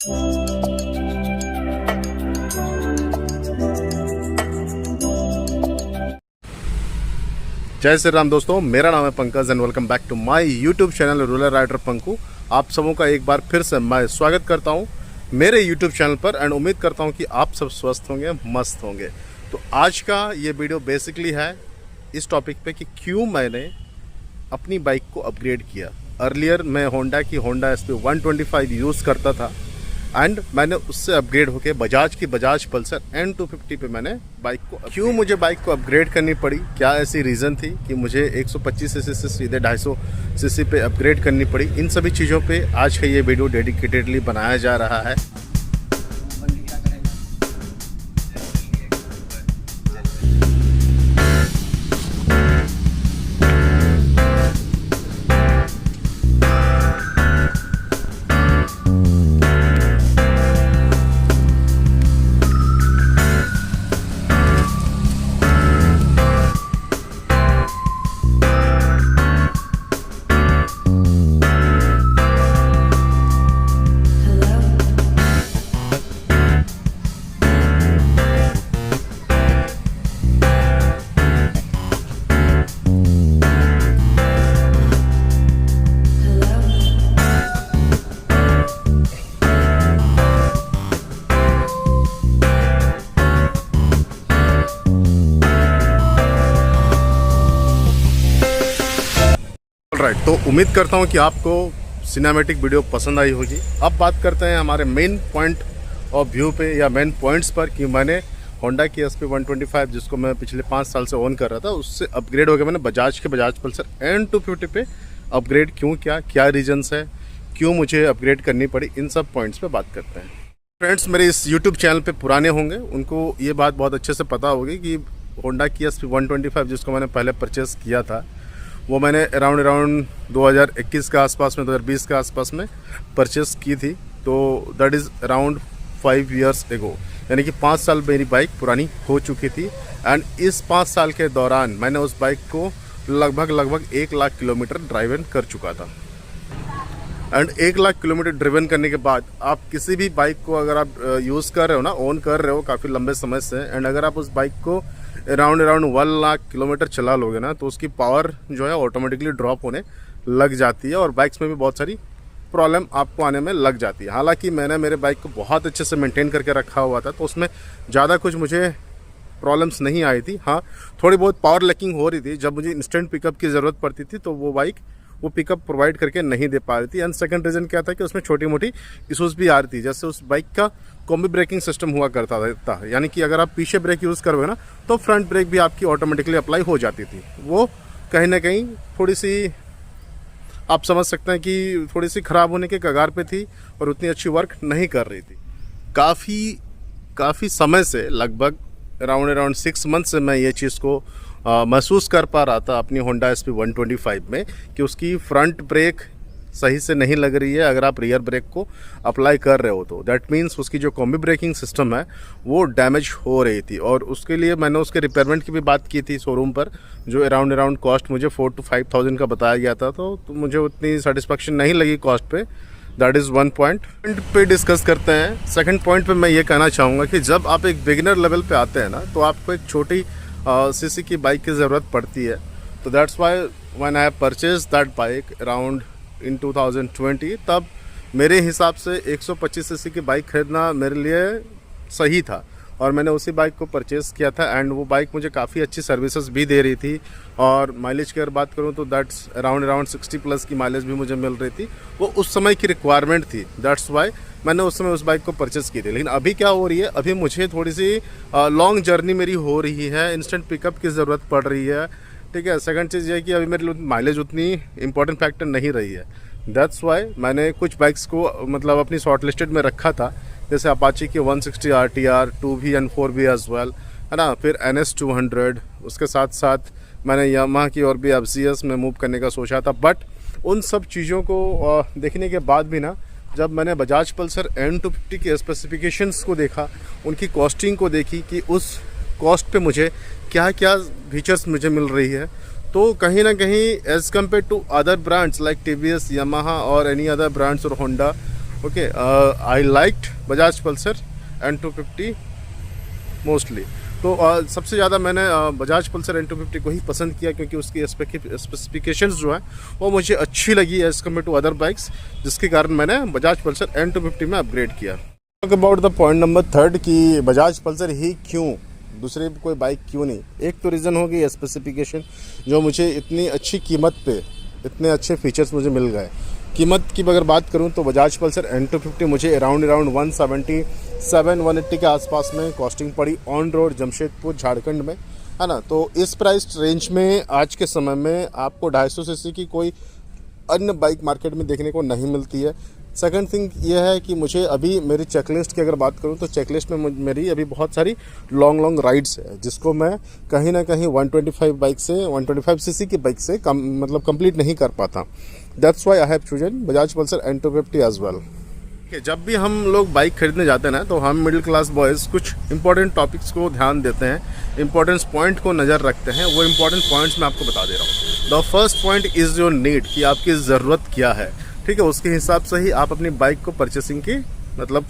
जय श्री राम दोस्तों, मेरा नाम है Pankaj and welcome back to my YouTube channel rural rider Panku. आप सबों का एक बार फिर से मैं स्वागत करता हूं मेरे यूट्यूब चैनल पर एंड उम्मीद करता हूं कि आप सब स्वस्थ होंगे, मस्त होंगे। तो आज का ये वीडियो बेसिकली है इस टॉपिक पे कि क्यों मैंने अपनी बाइक को अपग्रेड किया। अर्लियर मैं होंडा की होंडा SP 125 यूज़ करता था एंड मैंने उससे अपग्रेड होके बजाज की बजाज पल्सर N250 पे मैंने बाइक को क्यों मुझे बाइक को अपग्रेड करनी पड़ी, क्या ऐसी रीज़न थी कि मुझे 125 सीसी से सीधे 250 सीसी पे अपग्रेड करनी पड़ी। इन सभी चीज़ों पे आज का ये वीडियो डेडिकेटेडली बनाया जा रहा है। राइट, तो उम्मीद करता हूँ कि आपको सिनेमैटिक वीडियो पसंद आई होगी। अब बात करते हैं हमारे मेन पॉइंट ऑफ व्यू पे या मेन पॉइंट्स पर कि मैंने होंडा की SP 125 जिसको मैं पिछले 5 साल से ओन कर रहा था उससे अपग्रेड हो गया मैंने बजाज के बजाज पल्सर N250 पे अपग्रेड क्यों किया, क्या रीजन्स है, क्यों मुझे अपग्रेड करनी पड़ी, इन सब पॉइंट्स पे बात करते हैं। फ्रेंड्स मेरे इस यूट्यूब चैनल पे पुराने होंगे, उनको ये बात बहुत अच्छे से पता होगी कि होंडा की SP 125 जिसको मैंने पहले परचेज़ किया था वो मैंने अराउंड 2021 के आसपास में 2020 के आसपास में परचेस की थी। तो दैट इज़ अराउंड 5 years एगो, यानी कि 5 साल मेरी बाइक पुरानी हो चुकी थी। एंड इस 5 साल के दौरान मैंने उस बाइक को लगभग 1 लाख किलोमीटर ड्राइवन कर चुका था। एंड 1 लाख किलोमीटर ड्रिवन करने के बाद आप किसी भी बाइक को अगर आप यूज़ कर रहे हो ना, ओन कर रहे हो काफ़ी लंबे समय से, एंड अगर आप उस बाइक को अराउंड 1 लाख किलोमीटर चला लोगे ना तो उसकी पावर जो है ऑटोमेटिकली ड्रॉप होने लग जाती है और बाइक्स में भी बहुत सारी प्रॉब्लम आपको आने में लग जाती है। हालांकि मैंने मेरे बाइक को बहुत अच्छे से मेंटेन करके रखा हुआ था तो उसमें ज़्यादा कुछ मुझे प्रॉब्लम्स नहीं आई थी। हाँ, थोड़ी बहुत पावर लैकिंग हो रही थी, जब मुझे इंस्टेंट पिकअप की ज़रूरत पड़ती थी तो वो बाइक वो पिकअप प्रोवाइड करके नहीं दे पा रही थी। एंड सेकंड रीज़न क्या था कि उसमें छोटी मोटी इशूज़ भी आ रही थी, जैसे उस बाइक का कॉम्बी ब्रेकिंग सिस्टम हुआ करता था, यानी कि अगर आप पीछे ब्रेक यूज़ करोगे ना तो फ्रंट ब्रेक भी आपकी ऑटोमेटिकली अप्लाई हो जाती थी। वो कहीं ना कहीं थोड़ी सी आप समझ सकते हैं कि थोड़ी सी ख़राब होने के कगार पे थी और उतनी अच्छी वर्क नहीं कर रही थी। काफ़ी समय से लगभग अराउंड 6 मंथ से मैं ये चीज़ को महसूस कर पा रहा था अपनी होंडा SP 125 में कि उसकी फ्रंट ब्रेक सही से नहीं लग रही है। अगर आप रियर ब्रेक को अप्लाई कर रहे हो तो दैट मीन्स उसकी जो कॉम्बी ब्रेकिंग सिस्टम है वो डैमेज हो रही थी। और उसके लिए मैंने उसके रिपेयरमेंट की भी बात की थी शोरूम पर, जो अराउंड कॉस्ट मुझे 4,000 to 5,000 का बताया गया था। तो मुझे उतनी सेटिस्फेक्शन नहीं लगी कॉस्ट पे। दैट इज़ वन पॉइंट पे डिस्कस करते हैं। सेकंड पॉइंट पे मैं ये कहना चाहूँगा कि जब आप एक बिगिनर लेवल पे आते हैं ना तो आपको एक छोटी सीसी की बाइक की ज़रूरत पड़ती है। तो that's why when I purchase that bike around in 2020, तब मेरे हिसाब से 125 सीसी की बाइक खरीदना मेरे लिए सही था और मैंने उसी बाइक को परचेज़ किया था। एंड वो बाइक मुझे काफ़ी अच्छी सर्विसेज भी दे रही थी और माइलेज की अगर बात करूँ तो दैट्स अराउंड 60+ की माइलेज भी मुझे मिल रही थी। वो उस समय की रिक्वायरमेंट थी, दैट्स वाई मैंने उस समय उस बाइक को परचेज़ की थी। लेकिन अभी क्या हो रही है, अभी मुझे थोड़ी सी लॉन्ग जर्नी मेरी हो रही है, इंस्टेंट पिकअप की ज़रूरत पड़ रही है, ठीक है। सेकंड चीज़ ये है कि अभी मेरे लिए माइलेज उतनी इंपॉर्टेंट फैक्टर नहीं रही है। दैट्स वाई मैंने कुछ बाइक्स को मतलब अपनी शॉर्ट लिस्टेड में रखा था, जैसे अपाची की 160 RTR 2V and 4V as well, है ना, फिर NS 200, उसके साथ साथ मैंने यामाहा की और भी FZS में मूव करने का सोचा था। बट उन सब चीज़ों को देखने के बाद भी ना, जब मैंने बजाज पल्सर N250 के स्पेसिफिकेशंस को देखा, उनकी कॉस्टिंग को देखी कि उस कॉस्ट पे मुझे क्या क्या फीचर्स मुझे मिल रही है, तो कहीं ना कहीं as compare to other brands like TVS, Yamaha और एनी अदर ब्रांड्स और Honda, okay, I liked Bajaj Pulsar N250 mostly. तो सबसे ज़्यादा मैंने बजाज पल्सर N250 को ही पसंद किया क्योंकि उसकी स्पेसिफिकेशंस जो है वो मुझे अच्छी लगी as compare to other bikes, जिसके कारण मैंने बजाज पल्सर N250 में अपग्रेड किया। Talk about the point number 3 कि बजाज पल्सर ही क्यों, दूसरे कोई बाइक क्यों नहीं। एक तो रीज़न होगी स्पेसिफिकेशन, जो मुझे इतनी अच्छी कीमत पे इतने अच्छे फीचर्स मुझे मिल गए। कीमत की अगर बात करूं तो बजाज पल्सर N250 मुझे अराउंड 177-180 के आसपास में कॉस्टिंग पड़ी ऑन रोड जमशेदपुर झारखंड में, है ना। तो इस प्राइस रेंज में आज के समय में आपको 250 सीसी की कोई अन्य बाइक मार्केट में देखने को नहीं मिलती है। सेकंड थिंग ये है कि मुझे अभी मेरी चेकलिस्ट की अगर बात करूं तो चेकलिस्ट में मेरी अभी बहुत सारी लॉन्ग राइड्स है, जिसको मैं कहीं ना कहीं 125 सीसी की बाइक से कंप्लीट नहीं कर पाता। That's why I have chosen Bajaj Pulsar N250 as well. जब भी हम लोग बाइक खरीदने जाते हैं ना, तो हम मिडिल क्लास बॉयज़ कुछ इंपॉर्टेंट टॉपिक्स को ध्यान देते हैं, इंपॉर्टेंस पॉइंट को नज़र रखते हैं। वो इंपॉर्टेंट पॉइंट्स मैं आपको बता दे रहा हूँ। The first point is your need, कि आपकी ज़रूरत क्या है, ठीक है। उसके हिसाब से ही आप अपनी बाइक को परचेसिंग की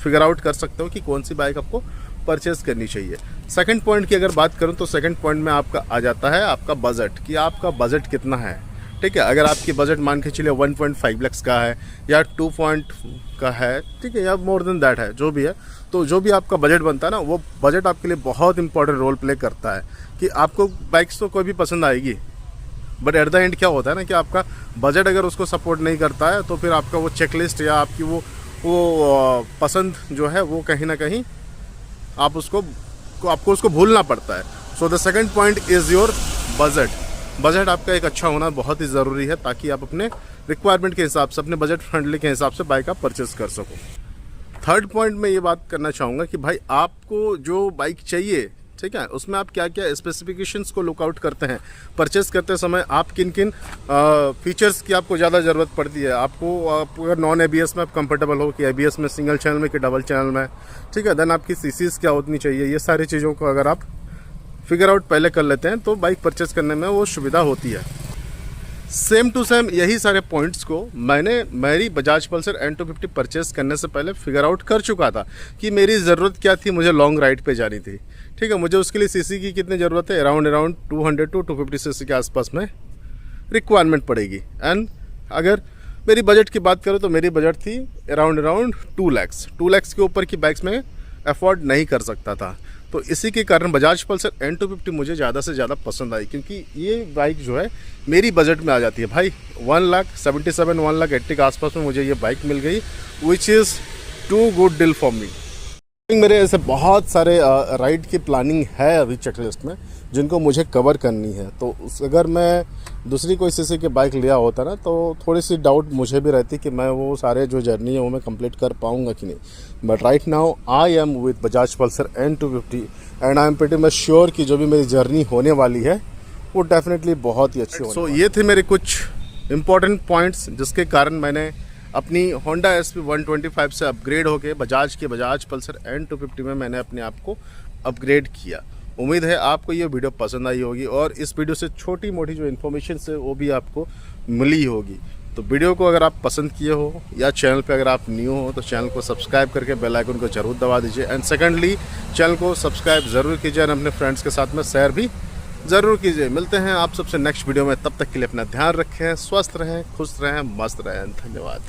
फिगर आउट कर सकते हो कि कौन सी बाइक आपको परचेस करनी चाहिए। सेकंड पॉइंट की अगर बात करूं तो सेकंड पॉइंट में आपका आ जाता है आपका बजट, कि आपका बजट कितना है, ठीक है। अगर आपकी बजट मान के चलिए 1.5 लाख का है या 2 का है, ठीक है, या मोर देन दैट है, जो भी है, तो जो भी आपका बजट बनता है ना, वो बजट आपके लिए बहुत इंपॉर्टेंट रोल प्ले करता है। कि आपको बाइक्स तो कोई भी पसंद आएगी, बट एट द एंड क्या होता है ना कि आपका बजट अगर उसको सपोर्ट नहीं करता है, तो फिर आपका वो चेकलिस्ट या आपकी वो पसंद जो है वो कहीं ना कहीं आपको उसको भूलना पड़ता है। So the second point is your budget. Budget आपका एक अच्छा होना बहुत ही ज़रूरी है, ताकि आप अपने रिक्वायरमेंट के हिसाब से, अपने बजट फ्रेंडली के हिसाब से बाइक आप परचेस कर सको। थर्ड पॉइंट में ये बात करना चाहूँगा कि भाई आपको जो बाइक चाहिए, ठीक है, उसमें आप क्या क्या स्पेसिफिकेशंस को लुकआउट करते हैं परचेस करते समय। आप किन किन फीचर्स की आपको ज़्यादा ज़रूरत पड़ती है। आपको अगर नॉन ABS में आप कंफर्टेबल हो कि ABS में सिंगल चैनल में कि डबल चैनल में, ठीक है। देन आपकी सीसीज क्या होनी चाहिए, ये सारी चीज़ों को अगर आप फिगर आउट पहले कर लेते हैं तो बाइक परचेस करने में वो सुविधा होती है। सेम टू सेम यही सारे पॉइंट्स को मैंने मेरी बजाज पल्सर N250 परचेस करने से पहले फिगर आउट कर चुका था कि मेरी ज़रूरत क्या थी। मुझे लॉन्ग राइड पे जानी थी, ठीक है। मुझे उसके लिए सीसी की कितनी ज़रूरत है, अराउंड 200 to 250 सीसी के आसपास में रिक्वायरमेंट पड़ेगी। एंड अगर मेरी बजट की बात करूँ तो मेरी बजट थी अराउंड 2 लाख के ऊपर की बाइक्स में अफोर्ड नहीं कर सकता था। तो इसी के कारण बजाज पल्सर N250 मुझे ज़्यादा से ज़्यादा पसंद आई, क्योंकि ये बाइक जो है मेरी बजट में आ जाती है। भाई 1,77,000 1,80,000 के आसपास में मुझे ये बाइक मिल गई, which is too good deal for me. मेरे ऐसे बहुत सारे राइड की प्लानिंग है अभी चेकलिस्ट में, जिनको मुझे कवर करनी है। तो अगर मैं दूसरी कोई सीसी की बाइक लिया होता ना, तो थोड़ी सी डाउट मुझे भी रहती कि मैं वो सारे जो जर्नी है वो मैं कंप्लीट कर पाऊँगा कि नहीं। But right now I am with Bajaj Pulsar N250 and I am pretty much sure कि जो भी मेरी जर्नी होने वाली है वो डेफिनेटली बहुत ही अच्छी होगी। सो ये थे मेरे कुछ इंपॉर्टेंट पॉइंट्स जिसके कारण मैंने अपनी Honda SP 125 से अपग्रेड होके बजाज पल्सर N250 में मैंने अपने आप को अपग्रेड किया। उम्मीद है आपको ये वीडियो पसंद आई होगी और इस वीडियो से छोटी मोटी जो इन्फॉर्मेशन है वो भी आपको मिली होगी। तो वीडियो को अगर आप पसंद किए हो या चैनल पे अगर आप न्यू हो तो चैनल को सब्सक्राइब करके बेल आइकन को जरूर दबा दीजिए। एंड सेकेंडली चैनल को सब्सक्राइब ज़रूर कीजिए और अपने फ्रेंड्स के साथ में शेयर भी ज़रूर कीजिए। मिलते हैं आप सबसे नेक्स्ट वीडियो में, तब तक के लिए अपना ध्यान रखें, स्वस्थ रहें, खुश रहें, मस्त रहें। धन्यवाद।